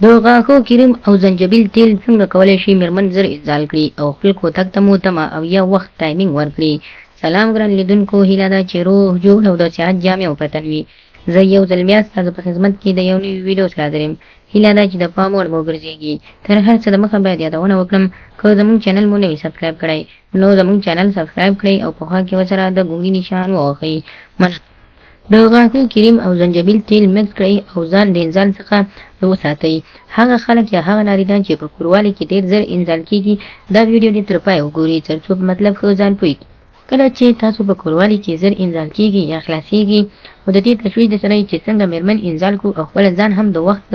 د غاښو کریم او زنجبیل تیل څنګه کولی شي میرمن زر انزال کړي او خپل کوتک ته مو تمه او یا وخت ټایمینګ ورکړي. سلام ګران لیدونکو، هیله ده چې روغ جوړ او د صحت جامې وپتن وي. زه یو ځل بیا ستاسو په خدمت کې د یو نوي ویډیو سره حاضر یم. هیله ده چې د پام وړ مو وګرځېږي. تر هر څه دمخه باید یادونه وکړم، که زموږ چینل مو نه وي سبسکرایب کړی نو زموږ چینل سبسکرایب کړئ او په خوا کې ورسره د ګونګي نشان ووهئ. د غاښو کریم او زنجبیل تیل مکس کړئ او ځان د انزال څخه وساتئ. هغه خلک یا هغه نارینه چې په کوروالي کې ډېر زر انزال کېږي، دا ویډیو دې تر پایه وګورئ ترڅو په مطلب ښه ځان پوه کړئ. کله چې تاسو په کوروالي کې زر انزال کېږي یا خلاصېږي، نو د دې تشویش درسره چې څنګه میرمن انزال کړو او خپل ځان هم د وخت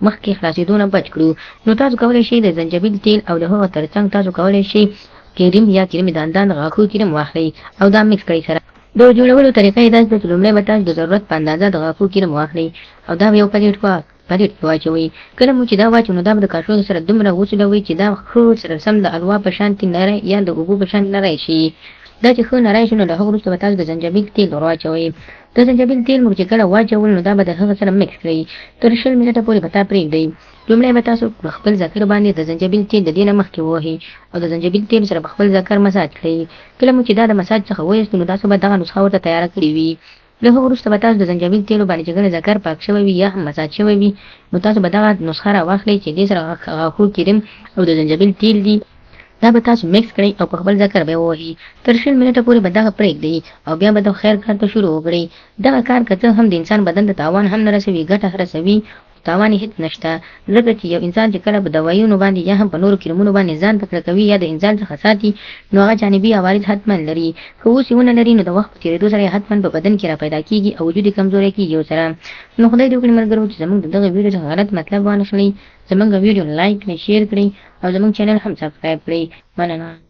مخکې خلاصېدو نه بچ کړو، نو تاسو کولی شئ د زنجبیل تیل او د هغه ترڅنګ تاسو کولی شئ کریم یا کریم دندان د غاښو کریم واخلئ او دا مکس کړئ سره. د جوړولو طریقه یې داسې ده چې لومړی به تاسو د ضرورت په اندازه د غاښو کریم واخلئ او دا به یو پلیټ کې واچوئ. کله مو چې دا واچوئ نو دا به د کاشوغې سره دومره وسولوئ چې دا ښه سره سم د الوا په شانتې نری یا د اوبو په شان نری شي. دا چې ښه نری شي نو له هغه وروسته به تاسو د زنجبیل تیل ور واچوئ. د زنجبیل تیل مو چې کله واچول نو دا به د هغه سره مکس کړئ. تر 20 منټه پورې به تا پرېږدئ. لومړی به تاسو په خپل ذکر باندې د زنجبیل تیل د دې نه مخکې ووهئ او د زنجبیل تیل سره په خپل ذکر مساج کړئ. کله مو چې دا د مساج څخه وایستو نو تاسو به دغه نسخه ورته تیاره کړې وي. له هغه وروسته به تاسو د زنجبیل تیلو باندې چې کله ذکر پاک شوی وي یا هم مساج شوی وي، نو تاسو به دغه نسخه راواخلئ چې دې سره غاښو کریم او د زنجبیل تیل دي. دا به تاسو مکس کړئ او په خپل ذکر به ووهئ. تر 20 منټه پورې به دغه پرېږدئ او بیا به د خیر کار ته شروع وکړئ. دغه کار که څه هم د انسان بدن ته تاوان هم نه رسوي، ګټه رسوي، تاوان هیڅ نشته. ځکه چې یو انسان چې کله په دوايونو باندې یا هم په نورو کریمونو باندې ځان تکړه کوي یا د انسان څخه ساتي، نو هغه جانبي عوارض حتما لري. خو اوس یې ونه لري نو د وخت په تېرېدو سره یې حتما په بدن کې را پیدا کېږي او وجود یې کمزوری کېږي ورسره. نو خدای دې وکړي ملګرو چې زموږ د دغه ویډیو څخه غلط مطلب وانخلئ. زموږ ویډیو لایک کړئ، شیر کړئ او زموږ چینل هم سبسکرایب کړئ. مننه.